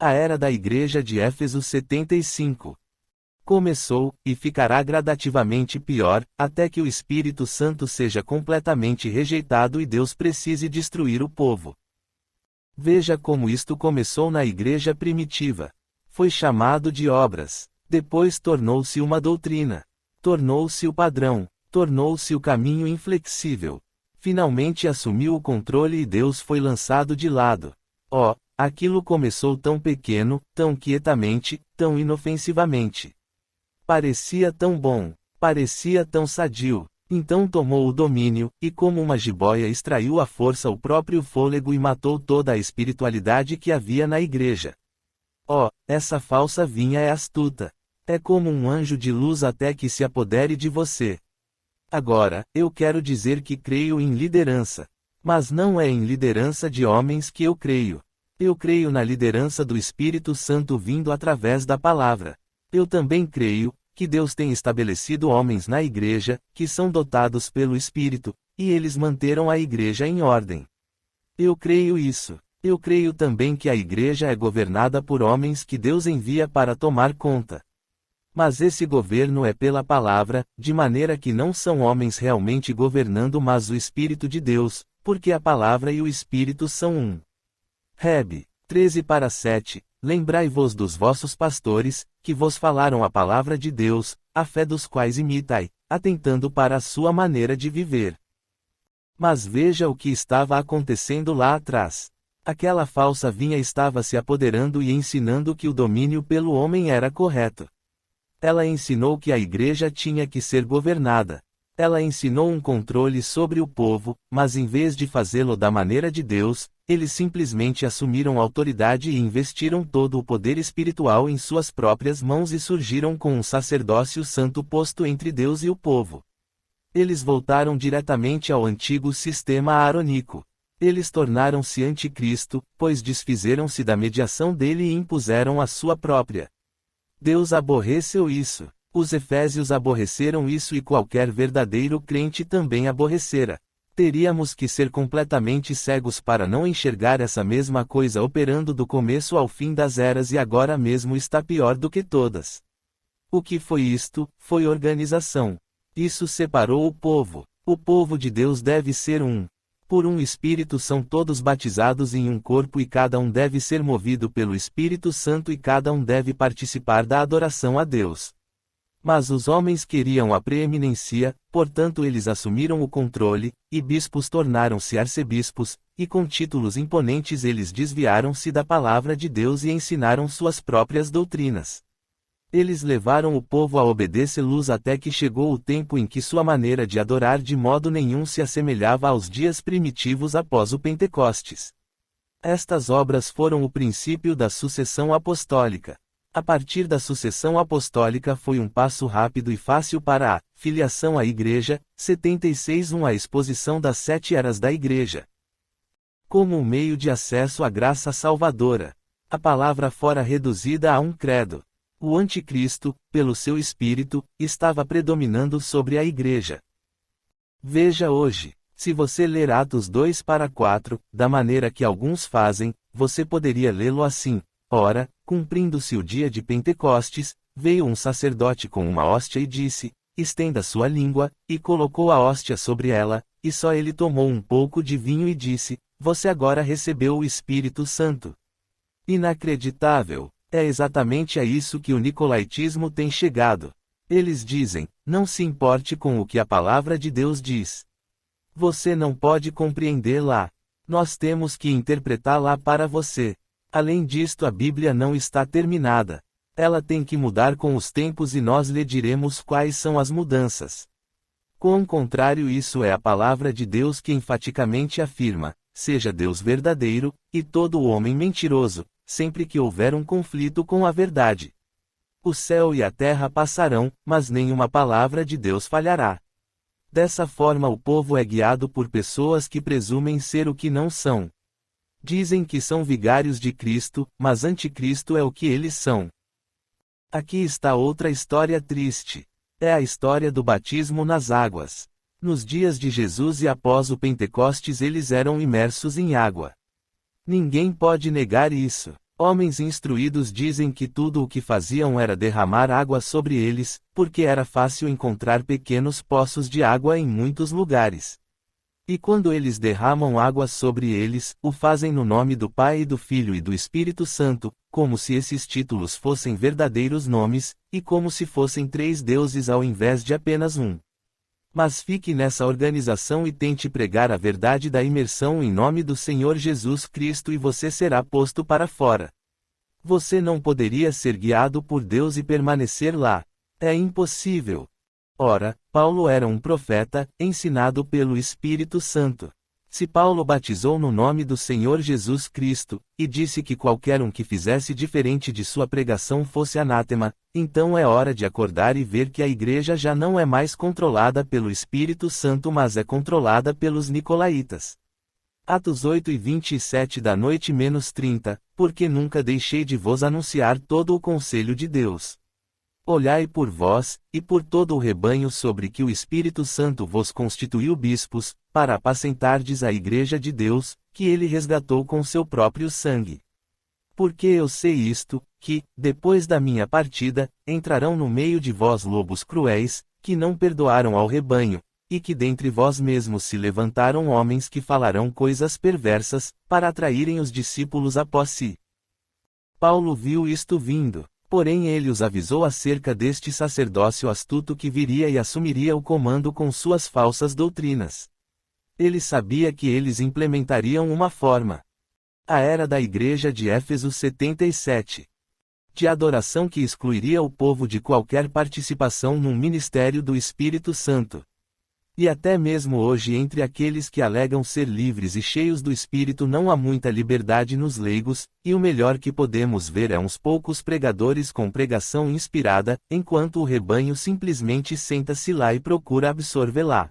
A era da Igreja de Éfeso 75. Começou, e ficará gradativamente pior, até que o Espírito Santo seja completamente rejeitado e Deus precise destruir o povo. Veja como isto começou na igreja primitiva. Foi chamado de obras, depois tornou-se uma doutrina, tornou-se o padrão, tornou-se o caminho inflexível. Finalmente assumiu o controle e Deus foi lançado de lado. Oh, aquilo começou tão pequeno, tão quietamente, tão inofensivamente. Parecia tão bom, parecia tão sadio. Então tomou o domínio, e como uma jiboia extraiu à força o próprio fôlego e matou toda a espiritualidade que havia na igreja. Oh, essa falsa vinha é astuta. É como um anjo de luz até que se apodere de você. Agora, eu quero dizer que creio em liderança. Mas não é em liderança de homens que eu creio. Eu creio na liderança do Espírito Santo vindo através da palavra. Eu também creio que Deus tem estabelecido homens na igreja, que são dotados pelo Espírito, e eles manteram a igreja em ordem. Eu creio isso. Eu creio também que a igreja é governada por homens que Deus envia para tomar conta. Mas esse governo é pela palavra, de maneira que não são homens realmente governando mas o Espírito de Deus, porque a palavra e o Espírito são um. Reb. 13:7. Lembrai-vos dos vossos pastores, que vos falaram a palavra de Deus, a fé dos quais imitai, atentando para a sua maneira de viver. Mas veja o que estava acontecendo lá atrás. Aquela falsa vinha estava se apoderando e ensinando que o domínio pelo homem era correto. Ela ensinou que a igreja tinha que ser governada. Ela ensinou um controle sobre o povo, mas em vez de fazê-lo da maneira de Deus, eles simplesmente assumiram autoridade e investiram todo o poder espiritual em suas próprias mãos e surgiram com um sacerdócio santo posto entre Deus e o povo. Eles voltaram diretamente ao antigo sistema aarônico. Eles tornaram-se anticristo, pois desfizeram-se da mediação dele e impuseram a sua própria. Deus aborreceu isso. Os efésios aborreceram isso e qualquer verdadeiro crente também aborrecera. Teríamos que ser completamente cegos para não enxergar essa mesma coisa operando do começo ao fim das eras e agora mesmo está pior do que todas. O que foi isto? Foi organização. Isso separou o povo. O povo de Deus deve ser um. Por um Espírito são todos batizados em um corpo e cada um deve ser movido pelo Espírito Santo e cada um deve participar da adoração a Deus. Mas os homens queriam a preeminência, portanto eles assumiram o controle, e bispos tornaram-se arcebispos, e com títulos imponentes eles desviaram-se da palavra de Deus e ensinaram suas próprias doutrinas. Eles levaram o povo a obedecê-los até que chegou o tempo em que sua maneira de adorar de modo nenhum se assemelhava aos dias primitivos após o Pentecostes. Estas obras foram o princípio da sucessão apostólica. A partir da sucessão apostólica foi um passo rápido e fácil para a filiação à Igreja, 76 a exposição das 7 eras da Igreja. Como um meio de acesso à graça salvadora. A palavra fora reduzida a um credo. O anticristo, pelo seu espírito, estava predominando sobre a Igreja. Veja hoje, se você ler Atos 2:4, da maneira que alguns fazem, você poderia lê-lo assim. Ora, cumprindo-se o dia de Pentecostes, veio um sacerdote com uma hóstia e disse, estenda sua língua, e colocou a hóstia sobre ela, e só ele tomou um pouco de vinho e disse, você agora recebeu o Espírito Santo. Inacreditável! É exatamente a isso que o nicolaítismo tem chegado. Eles dizem, não se importe com o que a palavra de Deus diz. Você não pode compreendê-la. Nós temos que interpretá-la para você. Além disto, a Bíblia não está terminada. Ela tem que mudar com os tempos e nós lhe diremos quais são as mudanças. Com o contrário, isso é a palavra de Deus que enfaticamente afirma, seja Deus verdadeiro, e todo o homem mentiroso, sempre que houver um conflito com a verdade. O céu e a terra passarão, mas nenhuma palavra de Deus falhará. Dessa forma o povo é guiado por pessoas que presumem ser o que não são. Dizem que são vigários de Cristo, mas anticristo é o que eles são. Aqui está outra história triste. É a história do batismo nas águas. Nos dias de Jesus e após o Pentecostes eles eram imersos em água. Ninguém pode negar isso. Homens instruídos dizem que tudo o que faziam era derramar água sobre eles, porque era fácil encontrar pequenos poços de água em muitos lugares. E quando eles derramam água sobre eles, o fazem no nome do Pai e do Filho e do Espírito Santo, como se esses títulos fossem verdadeiros nomes, e como se fossem 3 deuses ao invés de apenas um. Mas fique nessa organização e tente pregar a verdade da imersão em nome do Senhor Jesus Cristo e você será posto para fora. Você não poderia ser guiado por Deus e permanecer lá. É impossível. Ora, Paulo era um profeta, ensinado pelo Espírito Santo. Se Paulo batizou no nome do Senhor Jesus Cristo, e disse que qualquer um que fizesse diferente de sua pregação fosse anátema, então é hora de acordar e ver que a igreja já não é mais controlada pelo Espírito Santo mas é controlada pelos nicolaítas. Atos 8:27 da noite -30, porque nunca deixei de vos anunciar todo o conselho de Deus. Olhai por vós, e por todo o rebanho sobre que o Espírito Santo vos constituiu bispos, para apacentardes a igreja de Deus, que ele resgatou com seu próprio sangue. Porque eu sei isto, que, depois da minha partida, entrarão no meio de vós lobos cruéis, que não perdoaram ao rebanho, e que dentre vós mesmos se levantaram homens que falarão coisas perversas, para atraírem os discípulos após si. Paulo viu isto vindo. Porém ele os avisou acerca deste sacerdócio astuto que viria e assumiria o comando com suas falsas doutrinas. Ele sabia que eles implementariam uma forma. A era da igreja de Éfeso 77. De adoração que excluiria o povo de qualquer participação num ministério do Espírito Santo. E até mesmo hoje entre aqueles que alegam ser livres e cheios do Espírito não há muita liberdade nos leigos, e o melhor que podemos ver é uns poucos pregadores com pregação inspirada, enquanto o rebanho simplesmente senta-se lá e procura absorvê-la.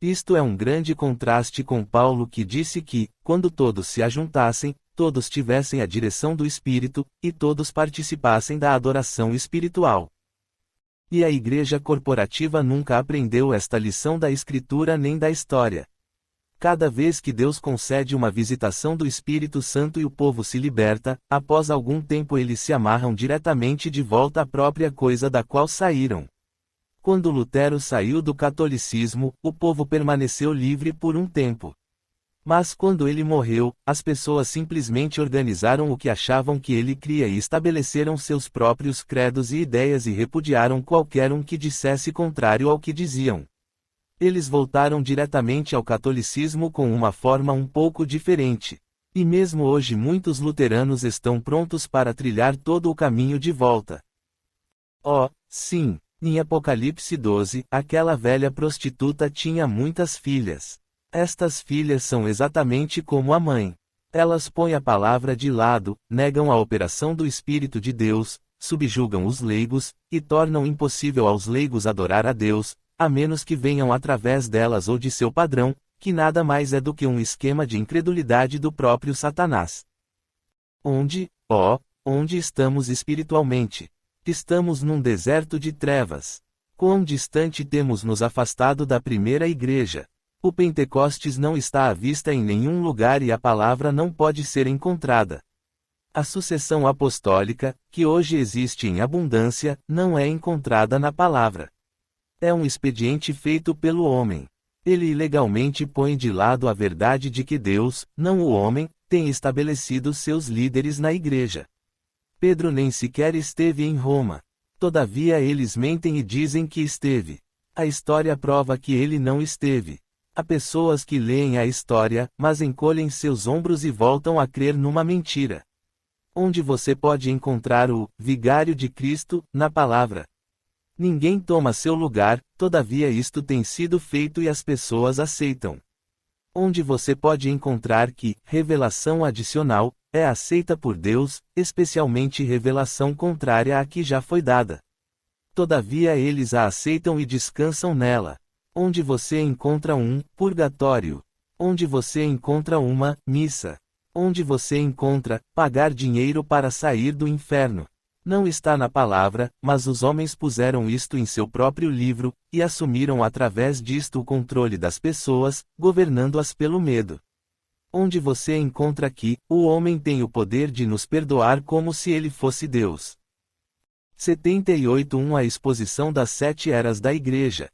Isto é um grande contraste com Paulo que disse que, quando todos se ajuntassem, todos tivessem a direção do Espírito, e todos participassem da adoração espiritual. E a igreja corporativa nunca aprendeu esta lição da Escritura nem da história. Cada vez que Deus concede uma visitação do Espírito Santo e o povo se liberta, após algum tempo eles se amarram diretamente de volta à própria coisa da qual saíram. Quando Lutero saiu do catolicismo, o povo permaneceu livre por um tempo. Mas quando ele morreu, as pessoas simplesmente organizaram o que achavam que ele cria e estabeleceram seus próprios credos e ideias e repudiaram qualquer um que dissesse contrário ao que diziam. Eles voltaram diretamente ao catolicismo com uma forma um pouco diferente. E mesmo hoje muitos luteranos estão prontos para trilhar todo o caminho de volta. Oh, sim, em Apocalipse 12, aquela velha prostituta tinha muitas filhas. Estas filhas são exatamente como a mãe. Elas põem a palavra de lado, negam a operação do Espírito de Deus, subjugam os leigos, e tornam impossível aos leigos adorar a Deus, a menos que venham através delas ou de seu padrão, que nada mais é do que um esquema de incredulidade do próprio Satanás. Onde estamos espiritualmente? Estamos num deserto de trevas. Quão distante temos nos afastado da primeira igreja? O Pentecostes não está à vista em nenhum lugar e a palavra não pode ser encontrada. A sucessão apostólica, que hoje existe em abundância, não é encontrada na palavra. É um expediente feito pelo homem. Ele ilegalmente põe de lado a verdade de que Deus, não o homem, tem estabelecido seus líderes na igreja. Pedro nem sequer esteve em Roma. Todavia eles mentem e dizem que esteve. A história prova que ele não esteve. Há pessoas que leem a história, mas encolhem seus ombros e voltam a crer numa mentira. Onde você pode encontrar o vigário de Cristo na palavra? Ninguém toma seu lugar, todavia isto tem sido feito e as pessoas aceitam. Onde você pode encontrar que revelação adicional é aceita por Deus, especialmente revelação contrária à que já foi dada. Todavia eles a aceitam e descansam nela. Onde você encontra um purgatório? Onde você encontra uma missa? Onde você encontra pagar dinheiro para sair do inferno? Não está na palavra, mas os homens puseram isto em seu próprio livro, e assumiram através disto o controle das pessoas, governando-as pelo medo. onde você encontra que o homem tem o poder de nos perdoar como se ele fosse Deus. 78 A exposição das 7 eras da Igreja.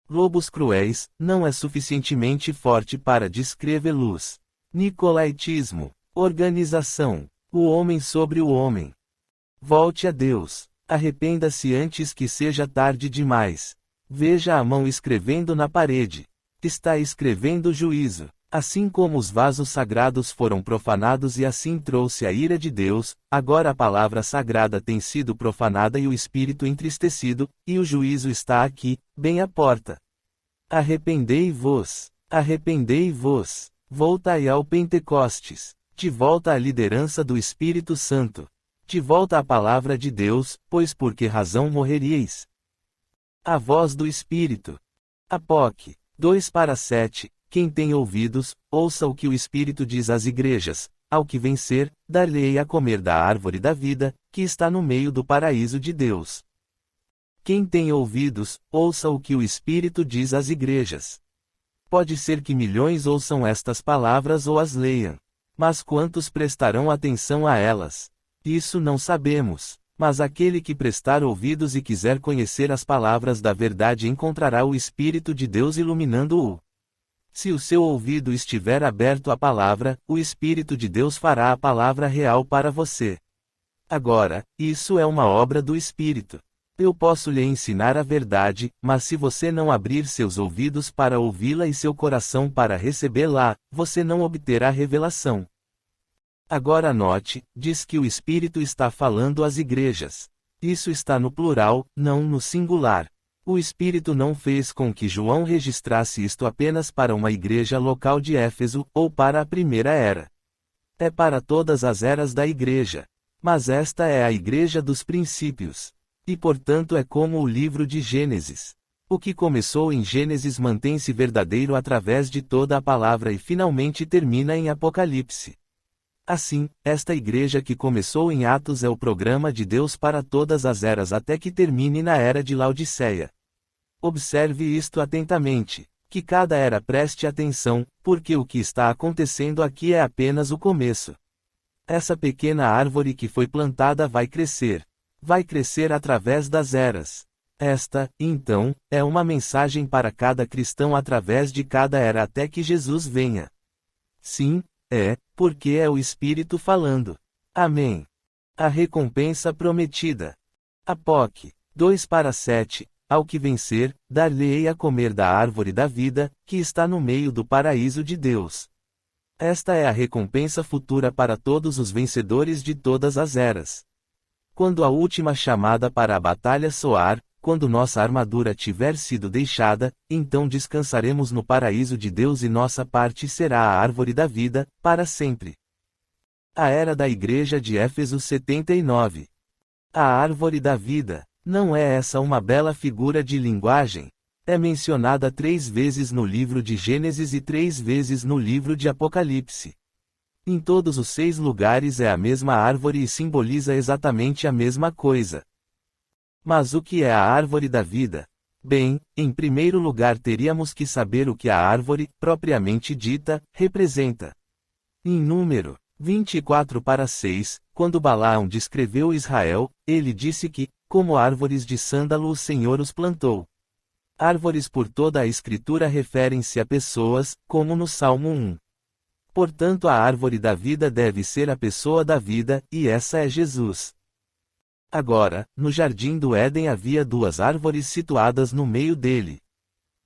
Lobos cruéis, não é suficientemente forte para descrevê-los. Nicolaitismo. Organização. O homem sobre o homem. Volte a Deus. Arrependa-se antes que seja tarde demais. Veja a mão escrevendo na parede. Está escrevendo juízo. Assim como os vasos sagrados foram profanados e assim trouxe a ira de Deus, agora a palavra sagrada tem sido profanada e o espírito entristecido, e o juízo está aqui, bem à porta. Arrependei-vos. Arrependei-vos. Voltai ao Pentecostes. De volta à liderança do Espírito Santo. De volta à palavra de Deus, pois por que razão morreríeis? A voz do Espírito. Apoc. 2:7. Quem tem ouvidos, ouça o que o Espírito diz às igrejas. Ao que vencer, dar-lhe-ei a comer da árvore da vida, que está no meio do paraíso de Deus. Quem tem ouvidos, ouça o que o Espírito diz às igrejas. Pode ser que milhões ouçam estas palavras ou as leiam. Mas quantos prestarão atenção a elas? Isso não sabemos. Mas aquele que prestar ouvidos e quiser conhecer as palavras da verdade encontrará o Espírito de Deus iluminando-o. Se o seu ouvido estiver aberto à palavra, o Espírito de Deus fará a palavra real para você. Agora, isso é uma obra do Espírito. Eu posso lhe ensinar a verdade, mas se você não abrir seus ouvidos para ouvi-la e seu coração para recebê-la, você não obterá revelação. Agora note, diz que o Espírito está falando às igrejas. Isso está no plural, não no singular. O Espírito não fez com que João registrasse isto apenas para uma igreja local de Éfeso, ou para a primeira era. É para todas as eras da igreja. Mas esta é a igreja dos princípios. E portanto é como o livro de Gênesis. O que começou em Gênesis mantém-se verdadeiro através de toda a palavra e finalmente termina em Apocalipse. Assim, esta igreja que começou em Atos é o programa de Deus para todas as eras até que termine na era de Laodiceia. Observe isto atentamente, que cada era preste atenção, porque o que está acontecendo aqui é apenas o começo. Essa pequena árvore que foi plantada vai crescer. Vai crescer através das eras. Esta, então, é uma mensagem para cada cristão através de cada era até que Jesus venha. Sim, porque é o Espírito falando. Amém. A recompensa prometida. Apoc. 2:7. Ao que vencer, dar-lhe-ei a comer da árvore da vida, que está no meio do paraíso de Deus. Esta é a recompensa futura para todos os vencedores de todas as eras. Quando a última chamada para a batalha soar, quando nossa armadura tiver sido deixada, então descansaremos no paraíso de Deus e nossa parte será a árvore da vida, para sempre. A era da igreja de Éfeso 79. A árvore da vida. Não é essa uma bela figura de linguagem? É mencionada 3 vezes no livro de Gênesis e 3 vezes no livro de Apocalipse. Em todos os 6 lugares é a mesma árvore e simboliza exatamente a mesma coisa. Mas o que é a árvore da vida? Bem, em primeiro lugar teríamos que saber o que a árvore, propriamente dita, representa. Em Número 24:6, quando Balaão descreveu Israel, ele disse que, como árvores de sândalo o Senhor os plantou. Árvores por toda a Escritura referem-se a pessoas, como no Salmo 1. Portanto a árvore da vida deve ser a pessoa da vida, e essa é Jesus. Agora, no jardim do Éden havia 2 árvores situadas no meio dele.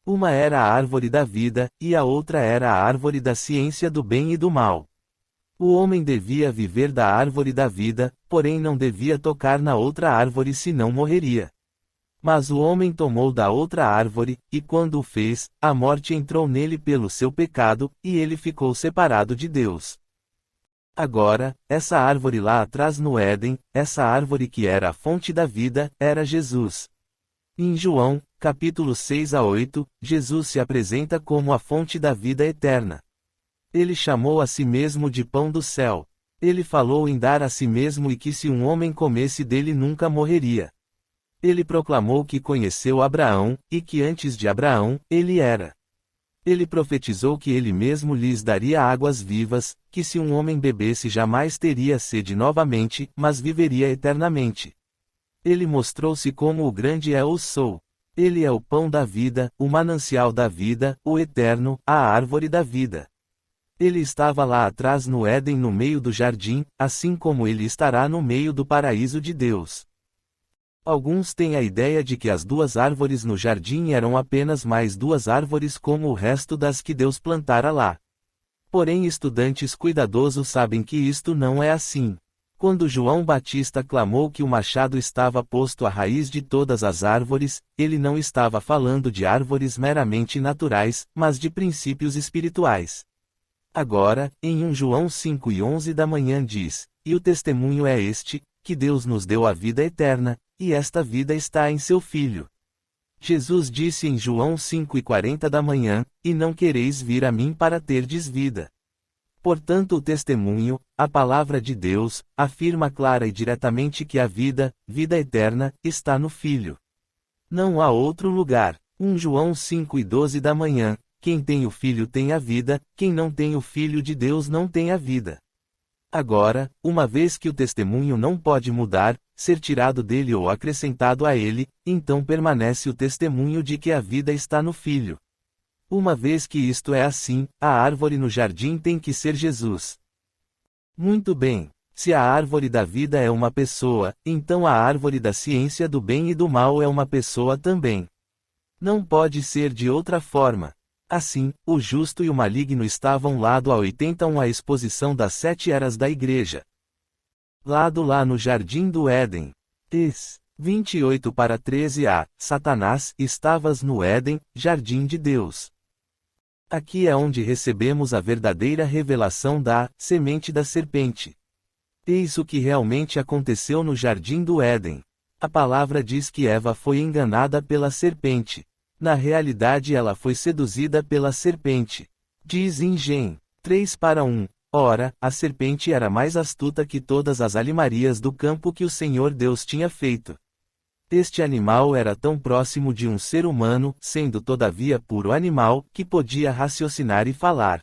Uma era a árvore da vida, e a outra era a árvore da ciência do bem e do mal. O homem devia viver da árvore da vida, porém não devia tocar na outra árvore senão morreria. Mas o homem tomou da outra árvore, e quando o fez, a morte entrou nele pelo seu pecado, e ele ficou separado de Deus. Agora, essa árvore lá atrás no Éden, essa árvore que era a fonte da vida, era Jesus. Em João, capítulo 6-8, Jesus se apresenta como a fonte da vida eterna. Ele chamou a si mesmo de pão do céu. Ele falou em dar a si mesmo e que se um homem comesse dele nunca morreria. Ele proclamou que conheceu Abraão, e que antes de Abraão, ele era. Ele profetizou que ele mesmo lhes daria águas vivas, que se um homem bebesse jamais teria sede novamente, mas viveria eternamente. Ele mostrou-se como o grande Eu Sou. Ele é o pão da vida, o manancial da vida, o eterno, a árvore da vida. Ele estava lá atrás no Éden no meio do jardim, assim como ele estará no meio do paraíso de Deus. Alguns têm a ideia de que as duas árvores no jardim eram apenas mais duas árvores como o resto das que Deus plantara lá. Porém, estudantes cuidadosos sabem que isto não é assim. Quando João Batista clamou que o machado estava posto à raiz de todas as árvores, ele não estava falando de árvores meramente naturais, mas de princípios espirituais. Agora, em 1 João 5:11 da manhã diz: "E o testemunho é este, que Deus nos deu a vida eterna, e esta vida está em seu Filho." Jesus disse em João 5:40 da manhã: "E não quereis vir a mim para terdes vida." Portanto, o testemunho, a palavra de Deus, afirma clara e diretamente que a vida, vida eterna, está no Filho. Não há outro lugar. 1 João 5:12 da manhã: "Quem tem o Filho tem a vida, quem não tem o Filho de Deus não tem a vida." Agora, uma vez que o testemunho não pode mudar, ser tirado dele ou acrescentado a ele, então permanece o testemunho de que a vida está no Filho. Uma vez que isto é assim, a árvore no jardim tem que ser Jesus. Muito bem. Se a árvore da vida é uma pessoa, então a árvore da ciência do bem e do mal é uma pessoa também. Não pode ser de outra forma. Assim, o justo e o maligno estavam lado a 81 à exposição das 7 eras da igreja. Lado lá no jardim do Éden. 28-13a, Satanás, estavas no Éden, jardim de Deus. Aqui é onde recebemos a verdadeira revelação da semente da serpente. Eis o que realmente aconteceu no jardim do Éden. A palavra diz que Eva foi enganada pela serpente. Na realidade ela foi seduzida pela serpente. Diz em Gê 3:1, ora, a serpente era mais astuta que todas as alimarias do campo que o Senhor Deus tinha feito. Este animal era tão próximo de um ser humano, sendo todavia puro animal, que podia raciocinar e falar.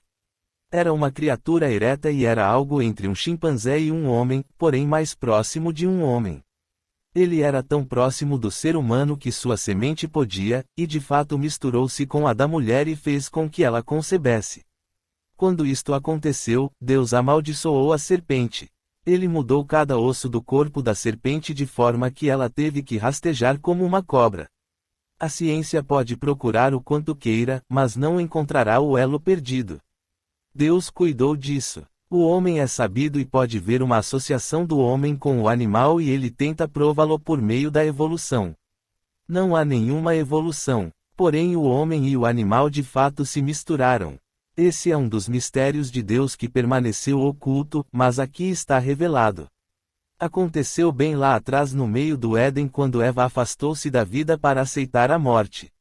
Era uma criatura ereta e era algo entre um chimpanzé e um homem, porém mais próximo de um homem. Ele era tão próximo do ser humano que sua semente podia, e de fato misturou-se com a da mulher e fez com que ela concebesse. Quando isto aconteceu, Deus amaldiçoou a serpente. Ele mudou cada osso do corpo da serpente de forma que ela teve que rastejar como uma cobra. A ciência pode procurar o quanto queira, mas não encontrará o elo perdido. Deus cuidou disso. O homem é sabido e pode ver uma associação do homem com o animal e ele tenta prová-lo por meio da evolução. Não há nenhuma evolução, porém o homem e o animal de fato se misturaram. Esse é um dos mistérios de Deus que permaneceu oculto, mas aqui está revelado. Aconteceu bem lá atrás no meio do Éden quando Eva afastou-se da vida para aceitar a morte.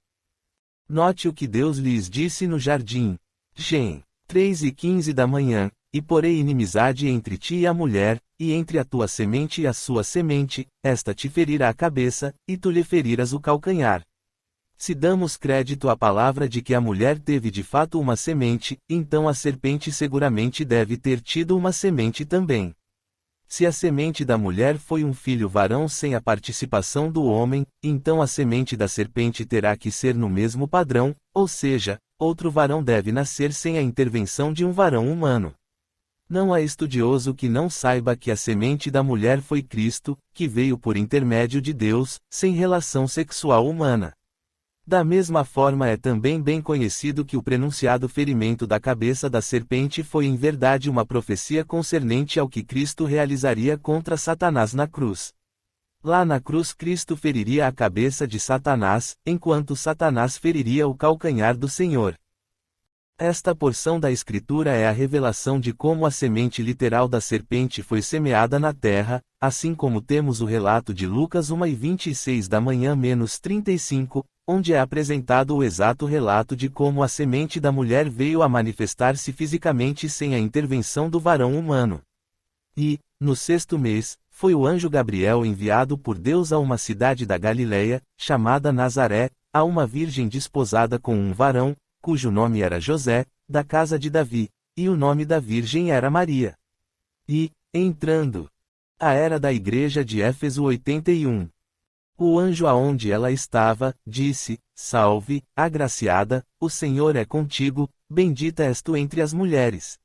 Note o que Deus lhes disse no jardim. Gê 3:15 da manhã. "E porei inimizade entre ti e a mulher, e entre a tua semente e a sua semente, esta te ferirá a cabeça, e tu lhe ferirás o calcanhar." Se damos crédito à palavra de que a mulher teve de fato uma semente, então a serpente seguramente deve ter tido uma semente também. Se a semente da mulher foi um filho varão sem a participação do homem, então a semente da serpente terá que ser no mesmo padrão, ou seja, outro varão deve nascer sem a intervenção de um varão humano. Não há estudioso que não saiba que a semente da mulher foi Cristo, que veio por intermédio de Deus, sem relação sexual humana. Da mesma forma é também bem conhecido que o prenunciado ferimento da cabeça da serpente foi em verdade uma profecia concernente ao que Cristo realizaria contra Satanás na cruz. Lá na cruz Cristo feriria a cabeça de Satanás, enquanto Satanás feriria o calcanhar do Senhor. Esta porção da Escritura é a revelação de como a semente literal da serpente foi semeada na terra, assim como temos o relato de Lucas 1:26 da manhã-35, onde é apresentado o exato relato de como a semente da mulher veio a manifestar-se fisicamente sem a intervenção do varão humano. E, no 6º mês, foi o anjo Gabriel enviado por Deus a uma cidade da Galileia, chamada Nazaré, a uma virgem desposada com um varão, cujo nome era José, da casa de Davi, e o nome da virgem era Maria. E, entrando, a era da igreja de Éfeso 81. O anjo aonde ela estava, disse, Salve, agraciada, o Senhor é contigo, bendita és tu entre as mulheres.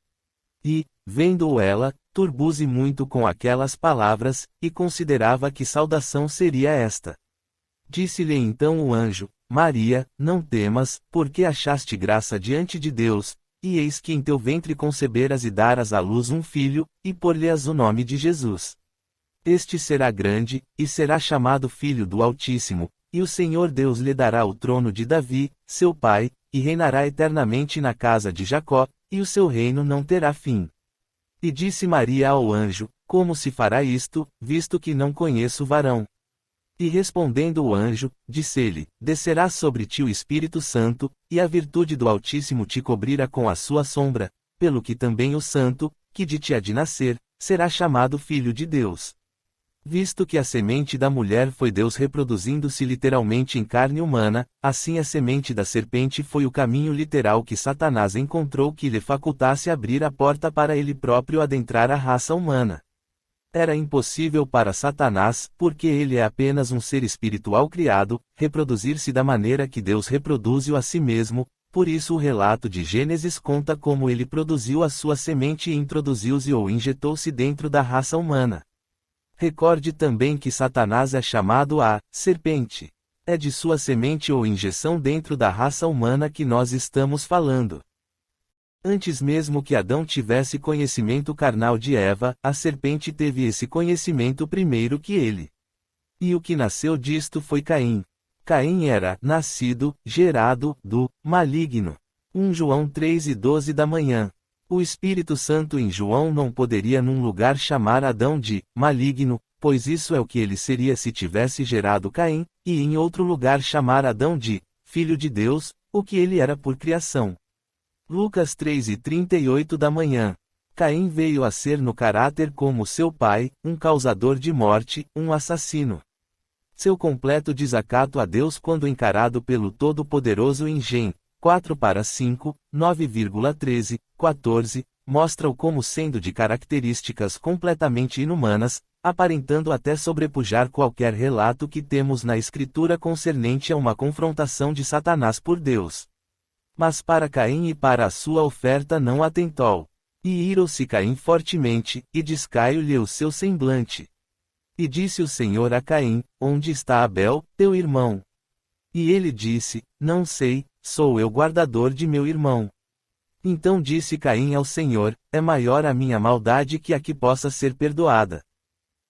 E, vendo-o ela, turbou-se muito com aquelas palavras, e considerava que saudação seria esta. Disse-lhe então o anjo, Maria, não temas, porque achaste graça diante de Deus, e eis que em teu ventre conceberás e darás à luz um filho, e por-lhe-ás o nome de Jesus. Este será grande, e será chamado Filho do Altíssimo, e o Senhor Deus lhe dará o trono de Davi, seu pai, e reinará eternamente na casa de Jacó, e o seu reino não terá fim. E disse Maria ao anjo, Como se fará isto, visto que não conheço varão? E respondendo o anjo, disse-lhe, Descerá sobre ti o Espírito Santo, e a virtude do Altíssimo te cobrirá com a sua sombra, pelo que também o Santo, que de ti há de nascer, será chamado Filho de Deus. Visto que a semente da mulher foi Deus reproduzindo-se literalmente em carne humana, assim a semente da serpente foi o caminho literal que Satanás encontrou que lhe facultasse abrir a porta para ele próprio adentrar a raça humana. Era impossível para Satanás, porque ele é apenas um ser espiritual criado, reproduzir-se da maneira que Deus reproduz-o a si mesmo, por isso o relato de Gênesis conta como ele produziu a sua semente e introduziu-se ou injetou-se dentro da raça humana. Recorde também que Satanás é chamado a serpente. É de sua semente ou injeção dentro da raça humana que nós estamos falando. Antes mesmo que Adão tivesse conhecimento carnal de Eva, a serpente teve esse conhecimento primeiro que ele. E o que nasceu disto foi Caim. Caim era nascido, gerado, do maligno. 1 João 3:12 da manhã. O Espírito Santo em João não poderia num lugar chamar Adão de maligno, pois isso é o que ele seria se tivesse gerado Caim, e em outro lugar chamar Adão de filho de Deus, o que ele era por criação. Lucas 3:38 da manhã. Caim veio a ser no caráter como seu pai, um causador de morte, um assassino. Seu completo desacato a Deus quando encarado pelo Todo-Poderoso em Gê. 4:5, 9,13, 14, mostra-o como sendo de características completamente inumanas, aparentando até sobrepujar qualquer relato que temos na Escritura concernente a uma confrontação de Satanás por Deus. Mas para Caim e para a sua oferta não atentou. E irou-se Caim fortemente, e descaiu-lhe o seu semblante. E disse o Senhor a Caim, Onde está Abel, teu irmão? E ele disse, Não sei, sou eu guardador de meu irmão. Então disse Caim ao Senhor, É maior a minha maldade que a que possa ser perdoada.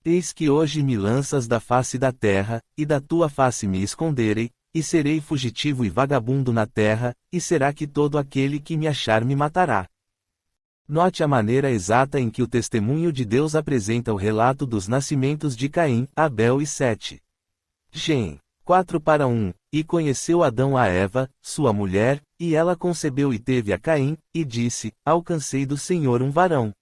Eis que hoje me lanças da face da terra, e da tua face me esconderei, e serei fugitivo e vagabundo na terra, e será que todo aquele que me achar me matará. Note a maneira exata em que o testemunho de Deus apresenta o relato dos nascimentos de Caim, Abel e Sete. Gê. 4:1, E conheceu Adão a Eva, sua mulher, e ela concebeu e teve a Caim, e disse, Alcancei do Senhor um varão.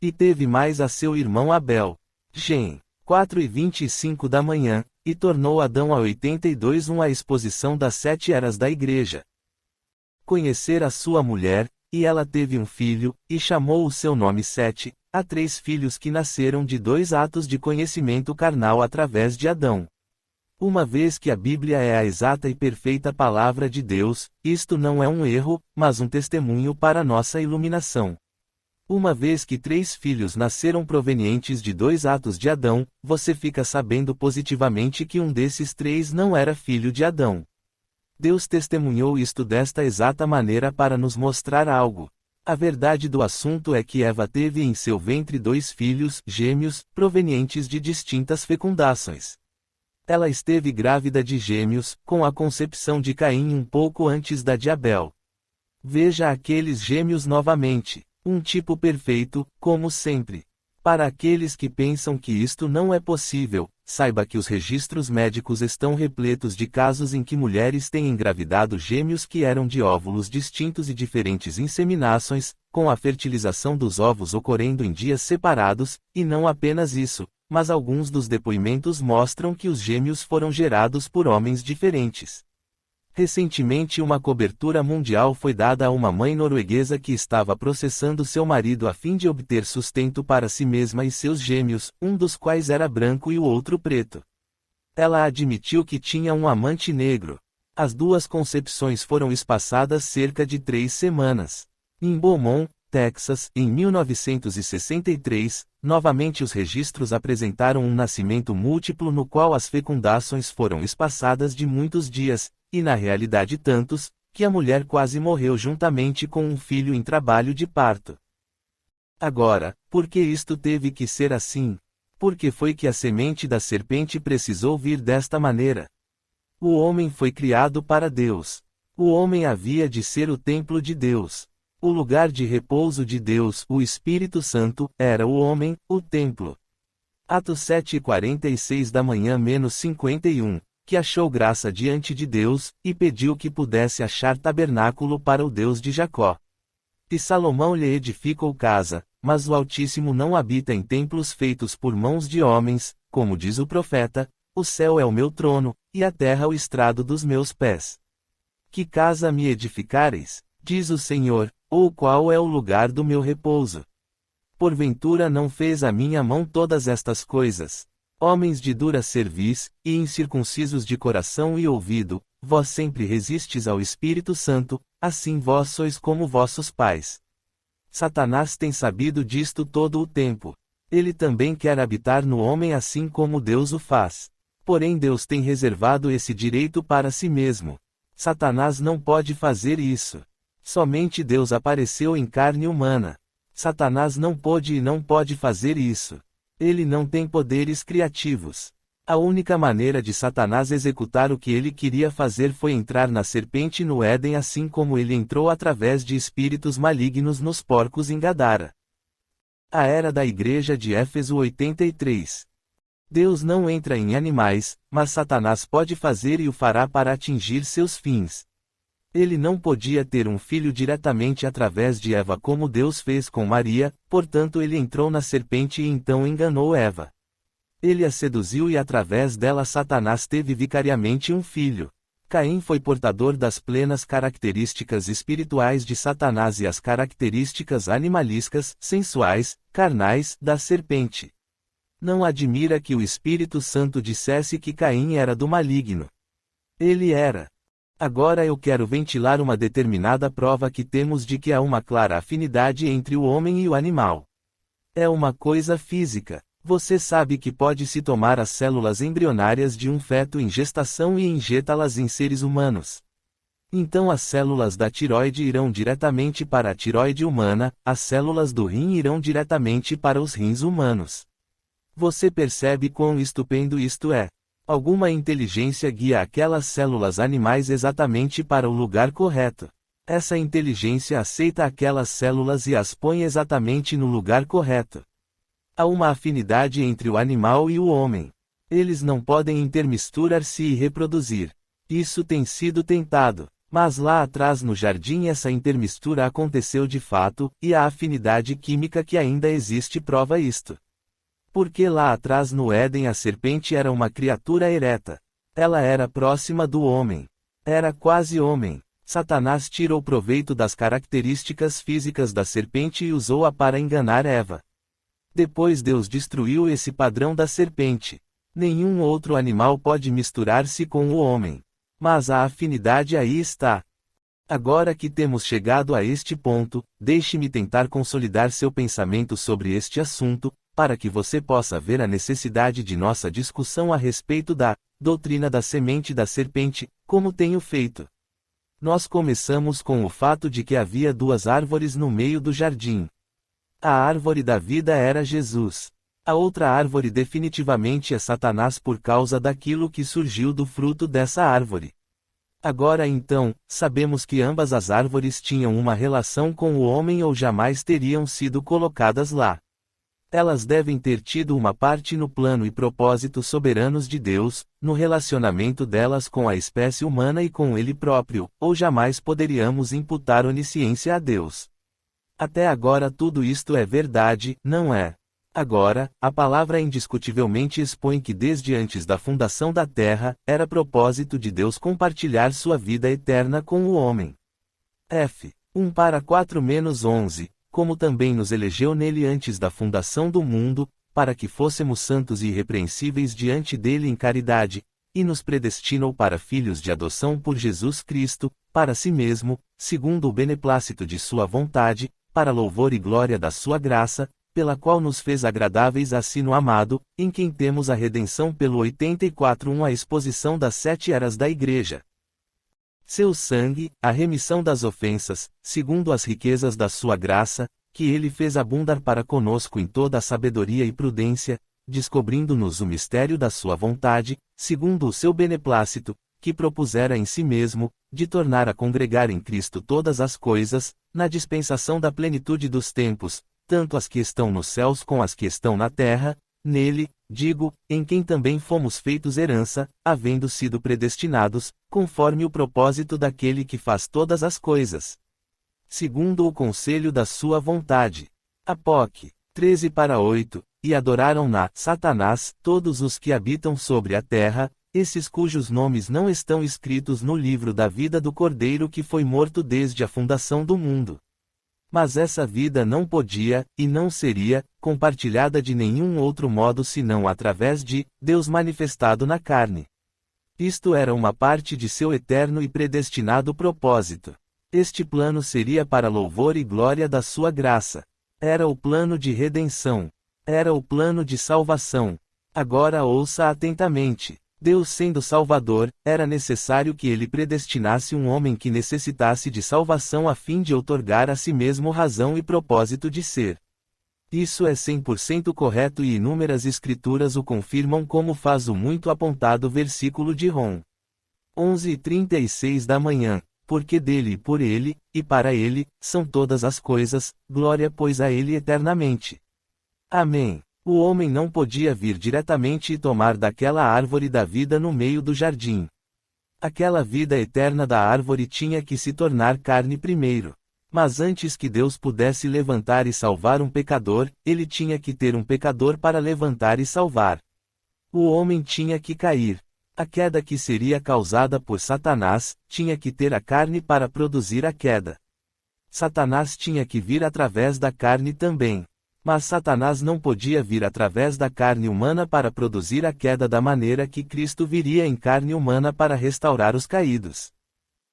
E teve mais a seu irmão Abel. Gê. 4:25 da manhã, e tornou Adão a 82 a exposição das 7 eras da igreja. Conhecer a sua mulher, e ela teve um filho, e chamou o seu nome Sete, há 3 filhos que nasceram de 2 atos de conhecimento carnal através de Adão. Uma vez que a Bíblia é a exata e perfeita palavra de Deus, isto não é um erro, mas um testemunho para nossa iluminação. Uma vez que 3 filhos nasceram provenientes de 2 atos de Adão, você fica sabendo positivamente que um desses 3 não era filho de Adão. Deus testemunhou isto desta exata maneira para nos mostrar algo. A verdade do assunto é que Eva teve em seu ventre 2 filhos, gêmeos, provenientes de distintas fecundações. Ela esteve grávida de gêmeos, com a concepção de Caim um pouco antes da de Abel. Veja aqueles gêmeos novamente, um tipo perfeito, como sempre. Para aqueles que pensam que isto não é possível, saiba que os registros médicos estão repletos de casos em que mulheres têm engravidado gêmeos que eram de óvulos distintos e diferentes inseminações, com a fertilização dos ovos ocorrendo em dias separados, e não apenas isso, mas alguns dos depoimentos mostram que os gêmeos foram gerados por homens diferentes. Recentemente uma cobertura mundial foi dada a uma mãe norueguesa que estava processando seu marido a fim de obter sustento para si mesma e seus gêmeos, um dos quais era branco e o outro preto. Ela admitiu que tinha um amante negro. As duas concepções foram espaçadas cerca de 3 semanas. Em Beaumont, Texas, em 1963, novamente os registros apresentaram um nascimento múltiplo no qual as fecundações foram espaçadas de muitos dias, e na realidade tantos, que a mulher quase morreu juntamente com um filho em trabalho de parto. Agora, por que isto teve que ser assim? Por que foi que a semente da serpente precisou vir desta maneira? O homem foi criado para Deus. O homem havia de ser o templo de Deus. O lugar de repouso de Deus, o Espírito Santo, era o homem, o templo. Atos 7:46 da manhã -51, que achou graça diante de Deus, e pediu que pudesse achar tabernáculo para o Deus de Jacó. E Salomão lhe edificou casa, mas o Altíssimo não habita em templos feitos por mãos de homens, como diz o profeta, o céu é o meu trono, e a terra o estrado dos meus pés. Que casa me edificareis, diz o Senhor, ou qual é o lugar do meu repouso? Porventura não fez a minha mão todas estas coisas? Homens de dura cerviz, e incircuncisos de coração e ouvido, vós sempre resistes ao Espírito Santo, assim vós sois como vossos pais. Satanás tem sabido disto todo o tempo. Ele também quer habitar no homem assim como Deus o faz. Porém Deus tem reservado esse direito para si mesmo. Satanás não pode fazer isso. Somente Deus apareceu em carne humana. Satanás não pôde e não pode fazer isso. Ele não tem poderes criativos. A única maneira de Satanás executar o que ele queria fazer foi entrar na serpente no Éden, assim como ele entrou através de espíritos malignos nos porcos em Gadara. A era da Igreja de Éfeso 83. Deus não entra em animais, mas Satanás pode fazer e o fará para atingir seus fins. Ele não podia ter um filho diretamente através de Eva como Deus fez com Maria, portanto ele entrou na serpente e então enganou Eva. Ele a seduziu e através dela Satanás teve vicariamente um filho. Caim foi portador das plenas características espirituais de Satanás e as características animalescas, sensuais, carnais, da serpente. Não admira que o Espírito Santo dissesse que Caim era do maligno. Ele era. Agora eu quero ventilar uma determinada prova que temos de que há uma clara afinidade entre o homem e o animal. É uma coisa física. Você sabe que pode-se tomar as células embrionárias de um feto em gestação e injetá-las em seres humanos. Então as células da tiroide irão diretamente para a tiroide humana, as células do rim irão diretamente para os rins humanos. Você percebe quão estupendo isto é? Alguma inteligência guia aquelas células animais exatamente para o lugar correto. Essa inteligência aceita aquelas células e as põe exatamente no lugar correto. Há uma afinidade entre o animal e o homem. Eles não podem intermisturar-se e reproduzir. Isso tem sido tentado. Mas lá atrás no jardim essa intermistura aconteceu de fato, e a afinidade química que ainda existe prova isto. Porque lá atrás no Éden a serpente era uma criatura ereta. Ela era próxima do homem. Era quase homem. Satanás tirou proveito das características físicas da serpente e usou-a para enganar Eva. Depois Deus destruiu esse padrão da serpente. Nenhum outro animal pode misturar-se com o homem. Mas a afinidade aí está. Agora que temos chegado a este ponto, deixe-me tentar consolidar seu pensamento sobre este assunto, para que você possa ver a necessidade de nossa discussão a respeito da doutrina da semente da serpente, como tenho feito. Nós começamos com o fato de que havia 2 árvores no meio do jardim. A árvore da vida era Jesus. A outra árvore definitivamente é Satanás por causa daquilo que surgiu do fruto dessa árvore. Agora então, sabemos que ambas as árvores tinham uma relação com o homem ou jamais teriam sido colocadas lá. Elas devem ter tido uma parte no plano e propósito soberanos de Deus, no relacionamento delas com a espécie humana e com Ele próprio, ou jamais poderíamos imputar onisciência a Deus. Até agora tudo isto é verdade, não é? Agora, a palavra indiscutivelmente expõe que desde antes da fundação da terra, era propósito de Deus compartilhar sua vida eterna com o homem. F. 1:4-11, como também nos elegeu nele antes da fundação do mundo, para que fôssemos santos e irrepreensíveis diante dele em caridade, e nos predestinou para filhos de adoção por Jesus Cristo, para si mesmo, segundo o beneplácito de sua vontade, para louvor e glória da sua graça, pela qual nos fez agradáveis a si no amado, em quem temos a redenção pelo 84:1 a exposição das 7 eras da Igreja. Seu sangue, a remissão das ofensas, segundo as riquezas da sua graça, que ele fez abundar para conosco em toda a sabedoria e prudência, descobrindo-nos o mistério da sua vontade, segundo o seu beneplácito, que propusera em si mesmo, de tornar a congregar em Cristo todas as coisas, na dispensação da plenitude dos tempos, tanto as que estão nos céus como as que estão na terra, nele, digo, em quem também fomos feitos herança, havendo sido predestinados, conforme o propósito daquele que faz todas as coisas, segundo o conselho da sua vontade. Apóc. 13:8, e adoraram Satanás, todos os que habitam sobre a terra, esses cujos nomes não estão escritos no livro da vida do Cordeiro que foi morto desde a fundação do mundo. Mas essa vida não podia, e não seria, compartilhada de nenhum outro modo senão através de Deus manifestado na carne. Isto era uma parte de seu eterno e predestinado propósito. Este plano seria para louvor e glória da sua graça. Era o plano de redenção. Era o plano de salvação. Agora ouça atentamente. Deus sendo Salvador, era necessário que ele predestinasse um homem que necessitasse de salvação a fim de outorgar a si mesmo razão e propósito de ser. Isso é 100% correto e inúmeras escrituras o confirmam, como faz o muito apontado versículo de Rom. 11:36 da manhã, porque dele e por ele, e para ele, são todas as coisas, glória pois a ele eternamente. Amém. O homem não podia vir diretamente e tomar daquela árvore da vida no meio do jardim. Aquela vida eterna da árvore tinha que se tornar carne primeiro. Mas antes que Deus pudesse levantar e salvar um pecador, ele tinha que ter um pecador para levantar e salvar. O homem tinha que cair. A queda que seria causada por Satanás, tinha que ter a carne para produzir a queda. Satanás tinha que vir através da carne também. Mas Satanás não podia vir através da carne humana para produzir a queda da maneira que Cristo viria em carne humana para restaurar os caídos.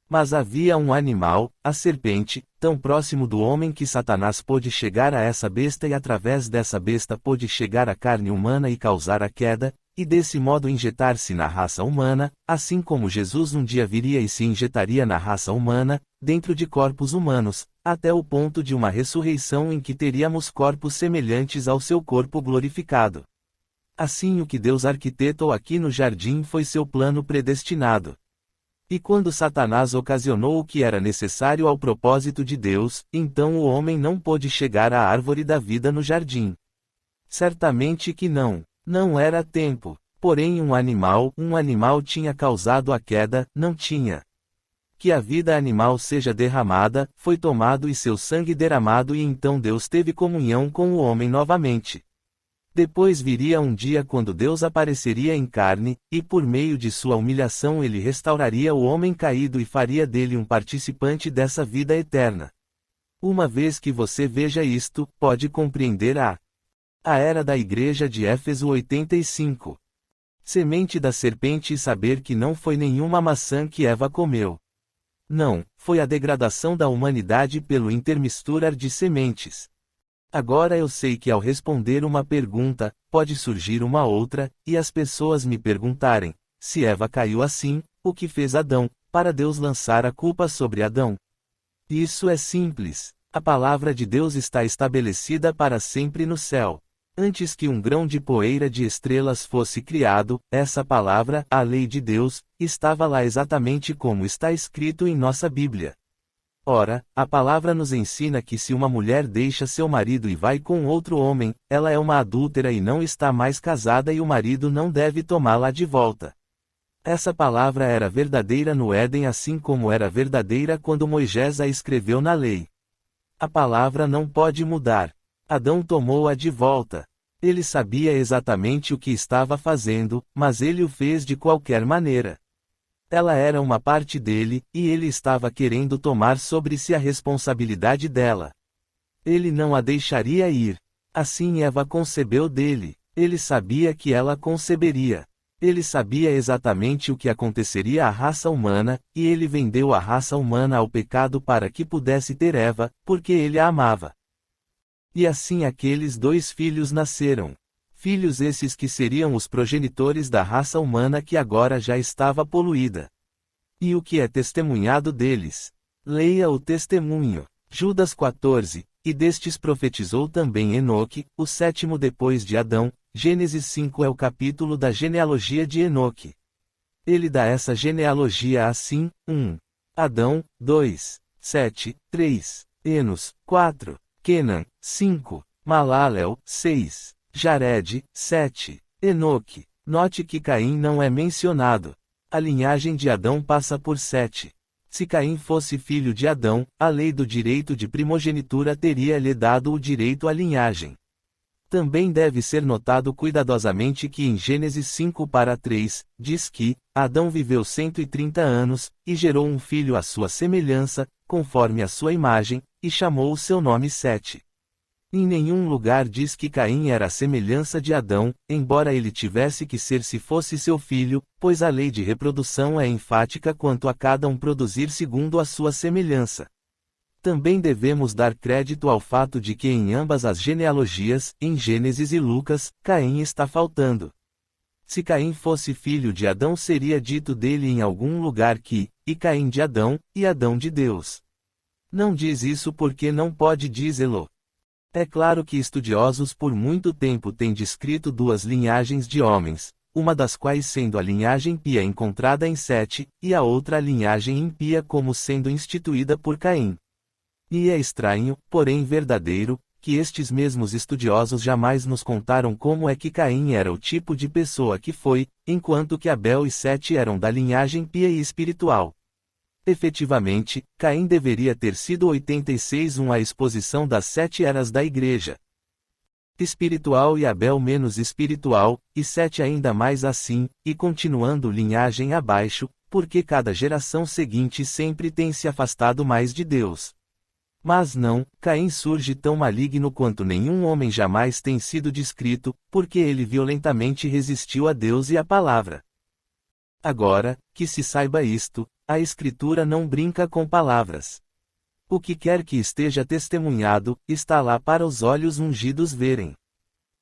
Mas havia um animal, a serpente, tão próximo do homem que Satanás pôde chegar a essa besta e através dessa besta pôde chegar à carne humana e causar a queda, e desse modo injetar-se na raça humana, assim como Jesus um dia viria e se injetaria na raça humana, dentro de corpos humanos, até o ponto de uma ressurreição em que teríamos corpos semelhantes ao seu corpo glorificado. Assim o que Deus arquitetou aqui no jardim foi seu plano predestinado. E quando Satanás ocasionou o que era necessário ao propósito de Deus, então o homem não pôde chegar à árvore da vida no jardim. Certamente que não. Não era tempo. Porém um animal tinha causado a queda, não tinha. Que a vida animal seja derramada, foi tomado e seu sangue derramado e então Deus teve comunhão com o homem novamente. Depois viria um dia quando Deus apareceria em carne, e por meio de sua humilhação ele restauraria o homem caído e faria dele um participante dessa vida eterna. Uma vez que você veja isto, pode compreender a era da igreja de Éfeso 85. Semente da serpente e saber que não foi nenhuma maçã que Eva comeu. Não, foi a degradação da humanidade pelo intermisturar de sementes. Agora eu sei que ao responder uma pergunta, pode surgir uma outra, e as pessoas me perguntarem, se Eva caiu assim, o que fez Adão, para Deus lançar a culpa sobre Adão? Isso é simples. A palavra de Deus está estabelecida para sempre no céu. Antes que um grão de poeira de estrelas fosse criado, essa palavra, a lei de Deus, estava lá exatamente como está escrito em nossa Bíblia. Ora, a palavra nos ensina que se uma mulher deixa seu marido e vai com outro homem, ela é uma adúltera e não está mais casada e o marido não deve tomá-la de volta. Essa palavra era verdadeira no Éden assim como era verdadeira quando Moisés a escreveu na lei. A palavra não pode mudar. Adão tomou-a de volta. Ele sabia exatamente o que estava fazendo, mas ele o fez de qualquer maneira. Ela era uma parte dele, e ele estava querendo tomar sobre si a responsabilidade dela. Ele não a deixaria ir. Assim Eva concebeu dele. Ele sabia que ela conceberia. Ele sabia exatamente o que aconteceria à raça humana, e ele vendeu a raça humana ao pecado para que pudesse ter Eva, porque ele a amava. E assim aqueles dois filhos nasceram. Filhos esses que seriam os progenitores da raça humana que agora já estava poluída. E o que é testemunhado deles? Leia o testemunho. Judas 14, e destes profetizou também Enoque, o sétimo depois de Adão. Gênesis 5 é o capítulo da genealogia de Enoque. Ele dá essa genealogia assim: 1. Adão, 2. 7, 3. Enos, 4. Quenan, 5. Malalel, 6. Jared, 7. Enoque. Note que Caim não é mencionado. A linhagem de Adão passa por 7. Se Caim fosse filho de Adão, a lei do direito de primogenitura teria-lhe dado o direito à linhagem. Também deve ser notado cuidadosamente que em Gênesis 5:3, diz que, Adão viveu 130 anos, e gerou um filho à sua semelhança, conforme a sua imagem, e chamou o seu nome Sete. Em nenhum lugar diz que Caim era a semelhança de Adão, embora ele tivesse que ser se fosse seu filho, pois a lei de reprodução é enfática quanto a cada um produzir segundo a sua semelhança. Também devemos dar crédito ao fato de que em ambas as genealogias, em Gênesis e Lucas, Caim está faltando. Se Caim fosse filho de Adão seria dito dele em algum lugar que, e Caim de Adão, e Adão de Deus. Não diz isso porque não pode dizê-lo. É claro que estudiosos por muito tempo têm descrito duas linhagens de homens, uma das quais sendo a linhagem pia encontrada em Sete, e a outra a linhagem impia como sendo instituída por Caim. E é estranho, porém verdadeiro, que estes mesmos estudiosos jamais nos contaram como é que Caim era o tipo de pessoa que foi, enquanto que Abel e Sete eram da linhagem pia e espiritual. Efetivamente, Caim deveria ter sido 86 a exposição das 7 eras da igreja. Espiritual e Abel menos espiritual, e Sete ainda mais assim, e continuando linhagem abaixo, porque cada geração seguinte sempre tem se afastado mais de Deus. Mas não, Caim surge tão maligno quanto nenhum homem jamais tem sido descrito, porque ele violentamente resistiu a Deus e à palavra. Agora, que se saiba isto, a Escritura não brinca com palavras. O que quer que esteja testemunhado, está lá para os olhos ungidos verem.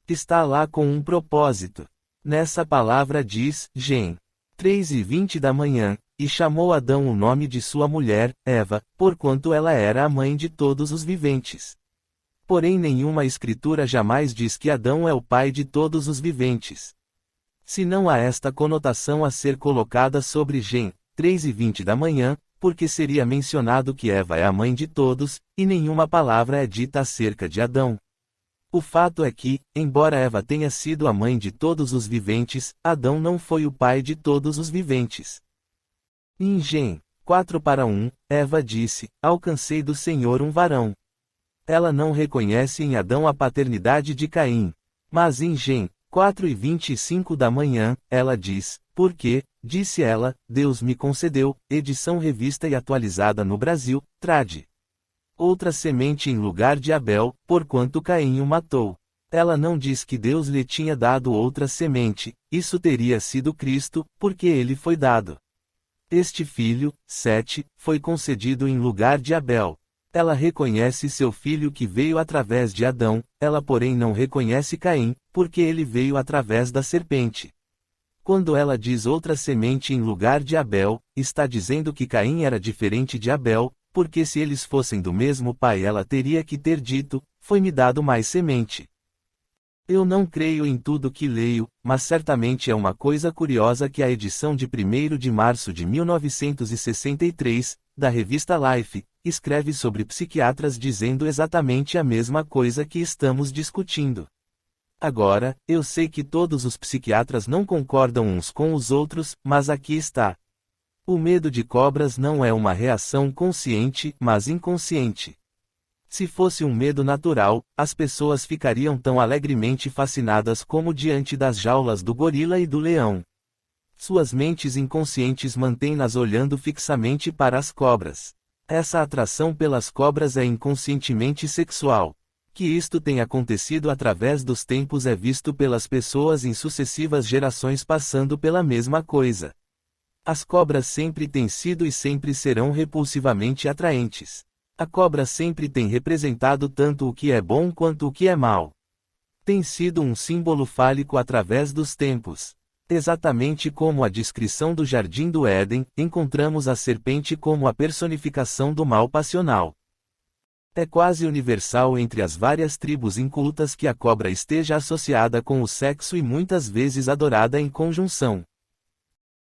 Está lá com um propósito. Nessa palavra diz, Gê. 3:20 da manhã, e chamou Adão o nome de sua mulher, Eva, porquanto ela era a mãe de todos os viventes. Porém nenhuma escritura jamais diz que Adão é o pai de todos os viventes. Se não há esta conotação a ser colocada sobre Gê. 3:20 da manhã, porque seria mencionado que Eva é a mãe de todos, e nenhuma palavra é dita acerca de Adão. O fato é que, embora Eva tenha sido a mãe de todos os viventes, Adão não foi o pai de todos os viventes. Em Gê. 4:1, Eva disse, alcancei do Senhor um varão. Ela não reconhece em Adão a paternidade de Caim. Mas em Gê. 4:25 da manhã, ela diz, porque, disse ela, Deus me concedeu, edição revista e atualizada no Brasil, trad. Outra semente em lugar de Abel, porquanto Caim o matou. Ela não diz que Deus lhe tinha dado outra semente, isso teria sido Cristo, porque ele foi dado. Este filho, Sete, foi concedido em lugar de Abel. Ela reconhece seu filho que veio através de Adão, ela porém não reconhece Caim, porque ele veio através da serpente. Quando ela diz outra semente em lugar de Abel, está dizendo que Caim era diferente de Abel, porque se eles fossem do mesmo pai ela teria que ter dito, foi-me dado mais semente. Eu não creio em tudo que leio, mas certamente é uma coisa curiosa que a edição de 1º de março de 1963, da revista Life, escreve sobre psiquiatras dizendo exatamente a mesma coisa que estamos discutindo. Agora, eu sei que todos os psiquiatras não concordam uns com os outros, mas aqui está. O medo de cobras não é uma reação consciente, mas inconsciente. Se fosse um medo natural, as pessoas ficariam tão alegremente fascinadas como diante das jaulas do gorila e do leão. Suas mentes inconscientes mantêm-nas olhando fixamente para as cobras. Essa atração pelas cobras é inconscientemente sexual. Que isto tenha acontecido através dos tempos é visto pelas pessoas em sucessivas gerações passando pela mesma coisa. As cobras sempre têm sido e sempre serão repulsivamente atraentes. A cobra sempre tem representado tanto o que é bom quanto o que é mal. Tem sido um símbolo fálico através dos tempos. Exatamente como a descrição do Jardim do Éden, encontramos a serpente como a personificação do mal passional. É quase universal entre as várias tribos incultas que a cobra esteja associada com o sexo e muitas vezes adorada em conjunção.